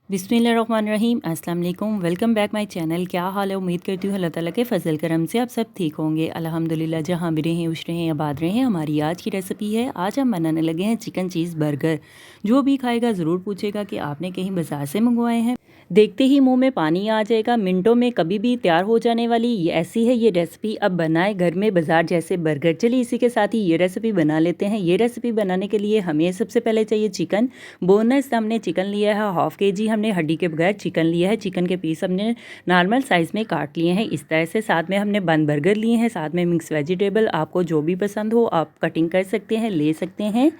बिस्मिल्लाहिर्रहमानिर्रहीम। अस्सलाम वालेकुम। Welcome back my channel. क्या हाल है? उम्मीद करती हूँ अल्लाह ताला के फ़ज़ल करम से आप सब ठीक होंगे। अल्हम्दुलिल्लाह, जहाँ भी रहें खुश रहें आबाद रहें। हमारी आज की रेसिपी है, आज हम बनाने लगे हैं चिकन चीज़ बर्गर। जो भी खाएगा ज़रूर पूछेगा कि आपने कहीं बाज़ार से मंगवाए हैं। देखते ही मुंह में पानी आ जाएगा। मिनटों में कभी भी तैयार हो जाने वाली ये ऐसी है ये रेसिपी। अब बनाए घर में बाज़ार जैसे बर्गर। चलिए इसी के साथ ही ये रेसिपी बना लेते हैं। ये रेसिपी बनाने के लिए हमें सबसे पहले चाहिए चिकन। बोनलेस हमने चिकन लिया है हाफ़ केजी। हमने हड्डी के बगैर चिकन लिया है। चिकन के पीस हमने नॉर्मल साइज़ में काट लिए हैं इस तरह से। साथ में हमने बन बर्गर लिए हैं। साथ में मिक्स वेजिटेबल, आपको जो भी पसंद हो आप कटिंग कर सकते हैं, ले सकते हैं।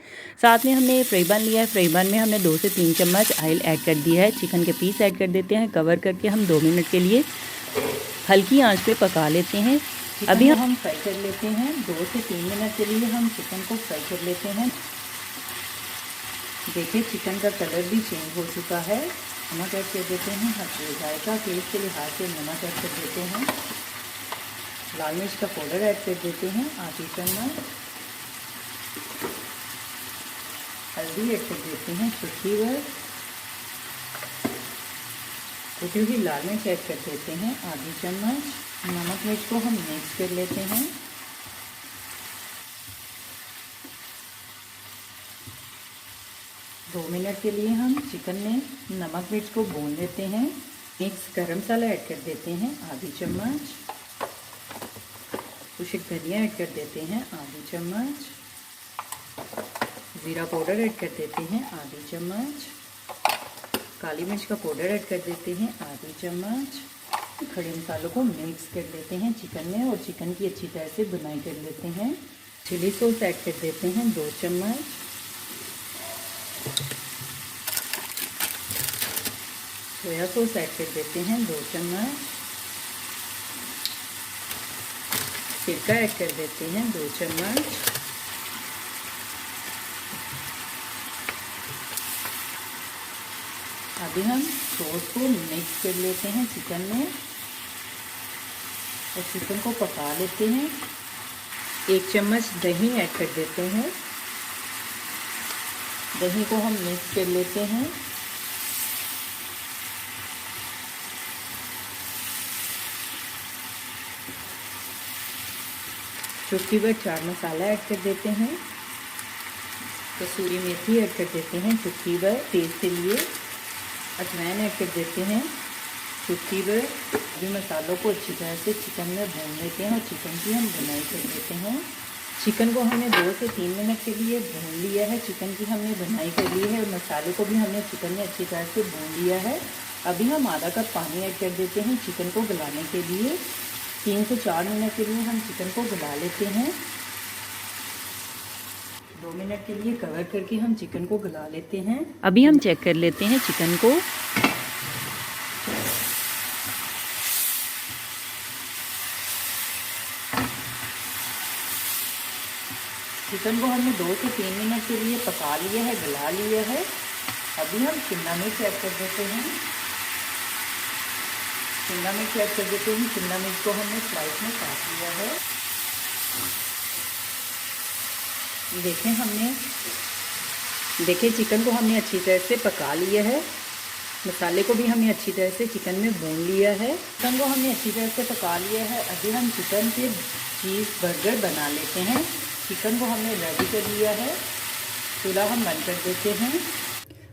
साथ में हमने फ्राई पैन लिया है। फ्राई पैन में हमने 2 से 3 चम्मच ऑयल ऐड कर दिया है। चिकन के पीस ऐड कर देते हैं। कवर करके हम 2 मिनट के लिए हल्की आंच पे पका लेते हैं। अभी हम फ्राई कर लेते हैं। 2 से 3 मिनट के लिए हम चिकन को फ्राई कर लेते हैं। देखिए चिकन का कलर भी चेंज हो चुका है। नमक ऐड कर देते हैं। जायका टेस्ट के लिहाज से नमक ऐड कर देते हैं। लाल मिर्च का पाउडर ऐड कर देते हैं आधी चम्मच। हल्दी ऐड कर देते हैं चुटकी भर। कुटी हुई लाल मिर्च ऐड कर देते हैं आधी चम्मच। नमक मिर्च को हम मिक्स कर लेते हैं। दो मिनट के लिए हम चिकन में नमक मिर्च को भून लेते हैं। मिक्स गरम मसाला ऐड कर देते हैं आधी चम्मच। कुछ धनिया ऐड कर देते हैं आधी चम्मच। ज़ीरा पाउडर ऐड कर देते हैं आधी चम्मच। काली मिर्च का पाउडर ऐड कर देते हैं आधी चम्मच। खड़े मसालों को मिक्स कर लेते हैं चिकन में और चिकन की अच्छी तरह से बुनाई कर लेते हैं। चिली सॉस ऐड कर देते हैं 2 चम्मच। सोया सॉस ऐड कर देते हैं 2 चम्मच। सिरका ऐड कर देते हैं 2 चम्मच। अभी हम सॉस को मिक्स कर लेते हैं चिकन में और चिकन को पका लेते हैं। 1 चम्मच दही ऐड कर देते हैं। दही को हम मिक्स कर लेते हैं। चुटकी भर चाट मसाला ऐड कर देते हैं। कसूरी मेथी ऐड कर देते हैं चुटकी भर टेस्ट के लिए। अजवाइन ऐड कर देते हैं चुटकी भर। सभी मसालों को अच्छी तरह से चिकन में भून लेते हैं और चिकन की हम बुनाई कर लेते हैं। चिकन को हमने 2 से 3 मिनट के लिए भून लिया है। चिकन की हमने बुनाई कर ली है और मसाले को भी हमने चिकन में अच्छी तरह से भून लिया है। अभी हम आधा कप पानी ऐड कर देते हैं चिकन को गलाने के लिए। 3 से 4 मिनट के लिए हम चिकन को गला लेते हैं। 2 मिनट के लिए कवर करके हम चिकन को गला लेते हैं। अभी हम चेक कर लेते हैं चिकन को। चिकन को हमने 2 से 3 मिनट के लिए पका लिया है, गला लिया है। अभी हम शिमला मिर्च ऐड कर देते हैं। शिमला मिर्च ऐड कर देते हैं। शिमला मिर्च को हमने स्लाइस में काट लिया है। देखें चिकन को हमने अच्छी तरह से पका लिया है। मसाले को भी हमने अच्छी तरह से चिकन में भून लिया है। चिकन को हमने अच्छी तरह से पका लिया है। अभी हम चिकन के चीज़ बर्गर बना लेते हैं। चिकन को हमने रेडी कर लिया है। चूल्हा हम बंद कर देते हैं।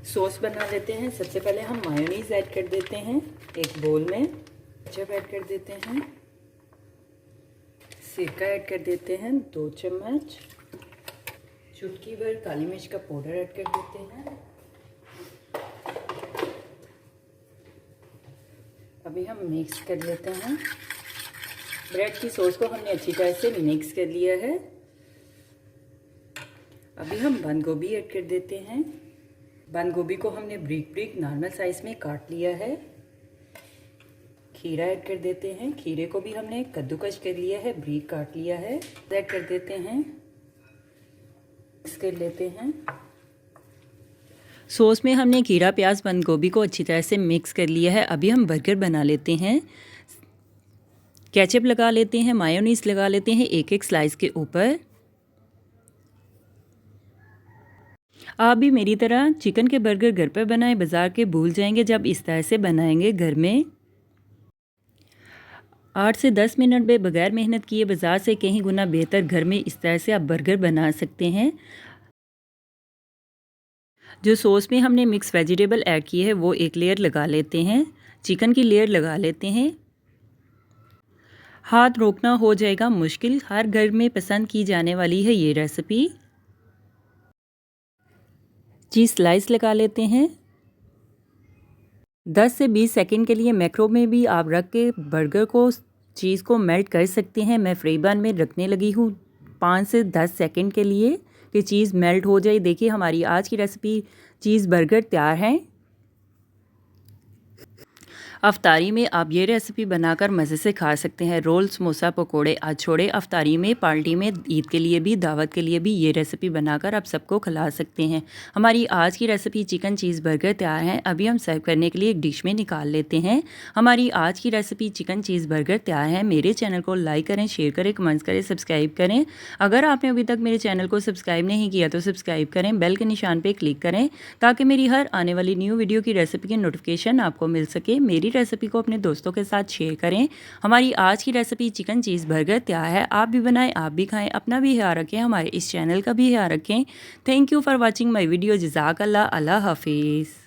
सॉस बना लेते हैं। सबसे पहले हम मायोनीज़ ऐड कर देते हैं एक बोल में। केचप ऐड कर देते हैं। सिरका ऐड कर देते हैं 2 चम्मच। चुटकी भर काली मिर्च का पाउडर ऐड कर देते हैं। अभी हम मिक्स कर लेते हैं। ब्रेड की सॉस को हमने अच्छी तरह से मिक्स कर लिया है। अभी हम बंद गोभी ऐड कर देते हैं। बंद गोभी को हमने ब्रिक ब्रिक नॉर्मल साइज में काट लिया है। खीरा ऐड कर देते हैं। खीरे को भी हमने कद्दूकस कर लिया है, ब्रिक काट लिया है। ऐड कर देते हैं। मिक्स कर लेते हैं। सॉस में हमने खीरा प्याज बंद गोभी को अच्छी तरह से मिक्स कर लिया है। अभी हम बर्गर बना लेते हैं। केचप लगा लेते हैं, मायोनीज़ लगा लेते हैं एक एक स्लाइस के ऊपर। आप भी मेरी तरह चिकन के बर्गर घर पर बनाएं, बाज़ार के भूल जाएंगे जब इस तरह से बनाएंगे। घर में 8 से 10 मिनट में बगैर मेहनत किए बाज़ार से कहीं गुना बेहतर घर में इस तरह से आप बर्गर बना सकते हैं। जो सॉस में हमने मिक्स वेजिटेबल ऐड की है वो एक लेयर लगा लेते हैं, चिकन की लेयर लगा लेते हैं। हाथ रोकना हो जाएगा मुश्किल, हर घर में पसंद की जाने वाली है ये रेसिपी। चीज़ स्लाइस लगा लेते हैं। 10 से 20 सेकंड के लिए मैक्रो में भी आप रख के बर्गर को, चीज़ को मेल्ट कर सकते हैं। मैं फ्राई पैन में रखने लगी हूँ 5 से 10 सेकंड के लिए कि चीज़ मेल्ट हो जाए। देखिए हमारी आज की रेसिपी चीज़ बर्गर तैयार है। अफ्तारी में आप ये रेसिपी बनाकर मज़े से खा सकते हैं। रोल, समोसा, पकोड़े आज छोड़े, अफ्तारी में, पार्टी में, ईद के लिए भी, दावत के लिए भी ये रेसिपी बनाकर आप सबको खिला सकते हैं। हमारी आज की रेसिपी चिकन चीज़ बर्गर तैयार है। अभी हम सर्व करने के लिए एक डिश में निकाल लेते हैं। हमारी आज की रेसिपी चिकन चीज़ बर्गर तैयार है। मेरे चैनल को लाइक करें, शेयर करें, कमेंट्स करें, सब्सक्राइब करें। अगर आपने अभी तक मेरे चैनल को सब्सक्राइब नहीं किया तो सब्सक्राइब करें, बेल के निशान पर क्लिक करें ताकि मेरी हर आने वाली न्यू वीडियो की रेसिपी की नोटिफिकेशन आपको मिल सके। मेरी रेसिपी को अपने दोस्तों के साथ शेयर करें। हमारी आज की रेसिपी चिकन चीज़ बर्गर तैयार है। आप भी बनाएं, आप भी खाएं, अपना भी ख्याल रखें, हमारे इस चैनल का भी ख्याल रखें। Thank you for watching my video. जज़ाकल्लाह। अल्लाह हाफिज़।